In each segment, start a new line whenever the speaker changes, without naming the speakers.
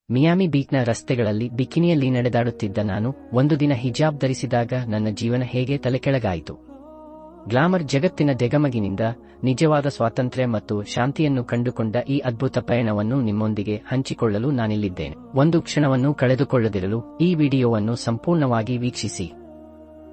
Miami ಬೀಚ್ನ ರಸ್ತೆಗಳಲ್ಲಿ ಬಿಕಿನಿಯಲ್ಲಿ ನಡೆದಾಡುತ್ತಿದ್ದ ನಾನು ಒಂದು ದಿನ ಹಿಜಾಬ್ ಧರಿಸಿದಾಗ ನನ್ನ ಜೀವನ ಹೇಗೆ ತಲೆಕೆಳಗಾಯಿತು. ಗ್ಲಾಮರ್ ಜಗತ್ತಿನ ದೆಗಮಗಿನಿಂದ ನಿಜವಾದ ಸ್ವಾತಂತ್ರ್ಯ ಮತ್ತು ಶಾಂತಿಯನ್ನು ಕಂಡುಕೊಂಡ ಈ ಅದ್ಭುತ ಪಯಣವನ್ನು ನಿಮ್ಮೊಂದಿಗೆ ಹಂಚಿಕೊಳ್ಳಲು ನಾನಿಲ್ಲಿದ್ದೇನೆ. ಒಂದು ಕ್ಷಣವನ್ನು ಕಳೆದುಕೊಳ್ಳದಿರಲು ಈ ವಿಡಿಯೋವನ್ನು ಸಂಪೂರ್ಣವಾಗಿ ವೀಕ್ಷಿಸಿ.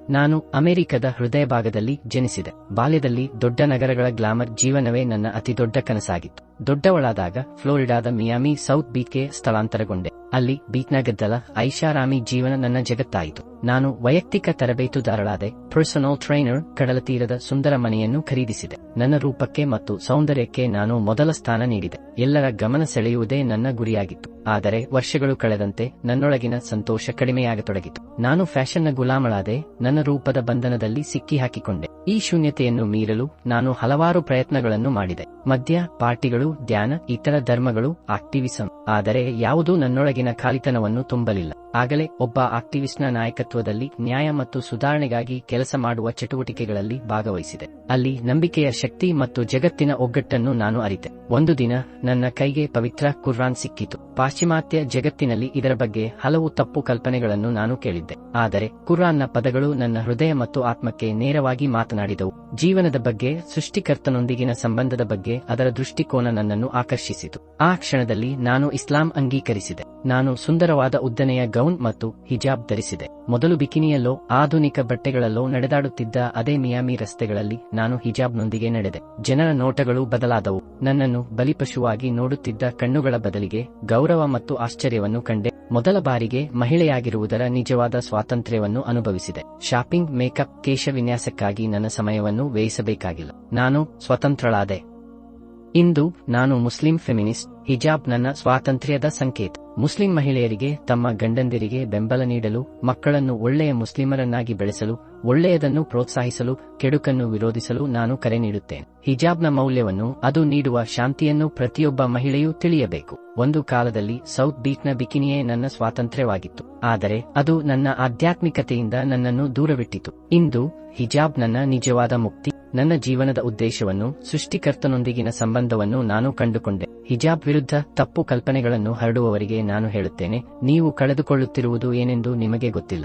ನಾನು ಅಮೆರಿಕದ ಹೃದಯ ಭಾಗದಲ್ಲಿ ಜನಿಸಿದೆ. ಬಾಲ್ಯದಲ್ಲಿ ದೊಡ್ಡ ನಗರಗಳ ಗ್ಲಾಮರ್ ಜೀವನವೇ ನನ್ನ ಅತಿದೊಡ್ಡ ಕನಸಾಗಿತ್ತು. ದೊಡ್ಡವಳಾದಾಗ ಫ್ಲೋರಿಡಾದ ಮಿಯಾಮಿ ಸೌತ್ ಬೀಚ್ಗೆ ಸ್ಥಳಾಂತರಗೊಂಡೆ. ಅಲ್ಲಿ ಬೀಚ್ನ ಗದ್ದಲ, ಐಷಾರಾಮಿ ಜೀವನ ನನ್ನ ಜಗತ್ತಾಯಿತು. ನಾನು ವೈಯಕ್ತಿಕ ತರಬೇತುದಾರಳಾದೆ. ಪರ್ಸನಲ್ ಟ್ರೈನರ್, ಕಡಲತೀರದ ಸುಂದರ ಮನೆಯನ್ನು ಖರೀದಿಸಿದೆ. ನನ್ನ ರೂಪಕ್ಕೆ ಮತ್ತು ಸೌಂದರ್ಯಕ್ಕೆ ನಾನು ಮೊದಲ ಸ್ಥಾನ ನೀಡಿದೆ. ಎಲ್ಲರ ಗಮನ ಸೆಳೆಯುವುದೇ ನನ್ನ ಗುರಿಯಾಗಿತ್ತು. ಆದರೆ ವರ್ಷಗಳು ಕಳೆದಂತೆ ನನ್ನೊಳಗಿನ ಸಂತೋಷ ಕಡಿಮೆಯಾಗತೊಡಗಿತು. ನಾನು ಫ್ಯಾಷನ್ನ ಗುಲಾಮಳಾದೆ. ನನ್ನ ರೂಪದ ಬಂಧನದಲ್ಲಿ ಸಿಕ್ಕಿ ಹಾಕಿಕೊಂಡೆ. ಈ ಶೂನ್ಯತೆಯನ್ನು ಮೀರಲು ನಾನು ಹಲವಾರು ಪ್ರಯತ್ನಗಳನ್ನು ಮಾಡಿದೆ. ಮದ್ಯ, ಪಾರ್ಟಿಗಳು, ಧ್ಯಾನ, ಇತರ ಧರ್ಮಗಳು, ಆಕ್ಟಿವಿಸಂ. ಆದರೆ ಯಾವುದೂ ನನ್ನೊಳಗಿನ ಖಾಲಿತನವನ್ನು ತುಂಬಲಿಲ್ಲ. ಆಗಲೇ ಒಬ್ಬ ಆಕ್ಟಿವಿಸ್ಟ್ನ ನಾಯಕತ್ವದಲ್ಲಿ ನ್ಯಾಯ ಮತ್ತು ಸುಧಾರಣೆಗಾಗಿ ಕೆಲಸ ಮಾಡುವ ಚಟುವಟಿಕೆಗಳಲ್ಲಿ ಭಾಗವಹಿಸಿದೆ. ಅಲ್ಲಿ ನಂಬಿಕೆಯ ಶಕ್ತಿ ಮತ್ತು ಜಗತ್ತಿನ ಒಗ್ಗಟ್ಟನ್ನು ನಾನು ಅರಿತೆ. ಒಂದು ದಿನ ನನ್ನ ಕೈಗೆ ಪವಿತ್ರ ಕುರ್ಆನ್ ಸಿಕ್ಕಿತು. ಪಾಶ್ಚಿಮಾತ್ಯ ಜಗತ್ತಿನಲ್ಲಿ ಇದರ ಬಗ್ಗೆ ಹಲವು ತಪ್ಪು ಕಲ್ಪನೆಗಳನ್ನು ನಾನು ಕೇಳಿದ್ದೆ. ಆದರೆ ಕುರ್ಆನ್ನ ಪದಗಳು ನನ್ನ ಹೃದಯ ಮತ್ತು ಆತ್ಮಕ್ಕೆ ನೇರವಾಗಿ ಮಾತನಾಡಿದವು. ಜೀವನದ ಬಗ್ಗೆ, ಸೃಷ್ಟಿಕರ್ತನೊಂದಿಗಿನ ಸಂಬಂಧದ ಬಗ್ಗೆ ಅದರ ದೃಷ್ಟಿಕೋನ ನನ್ನನ್ನು ಆಕರ್ಷಿಸಿತು. ಆ ಕ್ಷಣದಲ್ಲಿ ನಾನು ಇಸ್ಲಾಂ ಅಂಗೀಕರಿಸಿದೆ. ನಾನು ಸುಂದರವಾದ ಉದ್ದನೆಯ ಗೌನ್ ಮತ್ತು ಹಿಜಾಬ್ ಧರಿಸಿದೆ. ಮೊದಲು ಬಿಕಿನಿಯಲ್ಲೋ ಆಧುನಿಕ ಬಟ್ಟೆಗಳಲ್ಲೋ ನಡೆದಾಡುತ್ತಿದ್ದ ಅದೇ ಮಿಯಾಮಿ ರಸ್ತೆಗಳಲ್ಲಿ ನಾನು ಹಿಜಾಬ್ನೊಂದಿಗೆ ನಡೆದೆ. ಜನರ ನೋಟಗಳು ಬದಲಾದವು. ನನ್ನನ್ನು ಬಲಿಪಶುವಾಗಿ ನೋಡುತ್ತಿದ್ದ ಕಣ್ಣುಗಳ ಬದಲಿಗೆ ಗೌರವ ಮತ್ತು ಆಶ್ಚರ್ಯವನ್ನು ಕಂಡೆ. ಮೊದಲ ಬಾರಿಗೆ ಮಹಿಳೆಯಾಗಿರುವುದರ ನಿಜವಾದ ಸ್ವಾತಂತ್ರ್ಯವನ್ನು ಅನುಭವಿಸಿದೆ. ಶಾಪಿಂಗ್, ಮೇಕಪ್, ಕೇಶವಿನ್ಯಾಸಕ್ಕಾಗಿ ನನ್ನ ಸಮಯವನ್ನು ವ್ಯಯಿಸಬೇಕಾಗಿಲ್ಲ. ನಾನು ಸ್ವತಂತ್ರಳಾದೆ. ಇಂದು ನಾನು ಮುಸ್ಲಿಂ ಫೆಮಿನಿಸ್ಟ್. ಹಿಜಾಬ್ ನನ್ನ ಸ್ವಾತಂತ್ರ್ಯದ ಸಂಕೇತ. ಮುಸ್ಲಿಂ ಮಹಿಳೆಯರಿಗೆ ತಮ್ಮ ಗಂಡಂದಿರಿಗೆ ಬೆಂಬಲ ನೀಡಲು, ಮಕ್ಕಳನ್ನು ಒಳ್ಳೆಯ ಮುಸ್ಲಿಮರನ್ನಾಗಿ ಬೆಳೆಸಲು, ಒಳ್ಳೆಯದನ್ನು ಪ್ರೋತ್ಸಾಹಿಸಲು, ಕೆಡುಕನ್ನು ವಿರೋಧಿಸಲು ನಾನು ಕರೆ ನೀಡುತ್ತೇನೆ. ಹಿಜಾಬ್ನ ಮೌಲ್ಯವನ್ನು, ಅದು ನೀಡುವ ಶಾಂತಿಯನ್ನು ಪ್ರತಿಯೊಬ್ಬ ಮಹಿಳೆಯೂ ತಿಳಿಯಬೇಕು. ಒಂದು ಕಾಲದಲ್ಲಿ ಸೌತ್ ಬೀಚ್ನ ಬಿಕಿನಿಯೇ ನನ್ನ ಸ್ವಾತಂತ್ರ್ಯವಾಗಿತ್ತು. ಆದರೆ ಅದು ನನ್ನ ಆಧ್ಯಾತ್ಮಿಕತೆಯಿಂದ ನನ್ನನ್ನು ದೂರವಿಟ್ಟಿತು. ಇಂದು ಹಿಜಾಬ್ ನನ್ನ ನಿಜವಾದ ಮುಕ್ತಿ. ನನ್ನ ಜೀವನದ ಉದ್ದೇಶವನ್ನು, ಸೃಷ್ಟಿಕರ್ತನೊಂದಿಗಿನ ಸಂಬಂಧವನ್ನು ನಾನು ಕಂಡುಕೊಂಡೆ. ಹಿಜಾಬ್ ವಿರುದ್ಧ ತಪ್ಪು ಕಲ್ಪನೆಗಳನ್ನು ಹರಡುವವರಿಗೆ ನಾನು ಹೇಳುತ್ತೇನೆ, ನೀವು ಕಳೆದುಕೊಳ್ಳುತ್ತಿರುವುದು ಏನೆಂದು ನಿಮಗೆ ಗೊತ್ತಿಲ್ಲ.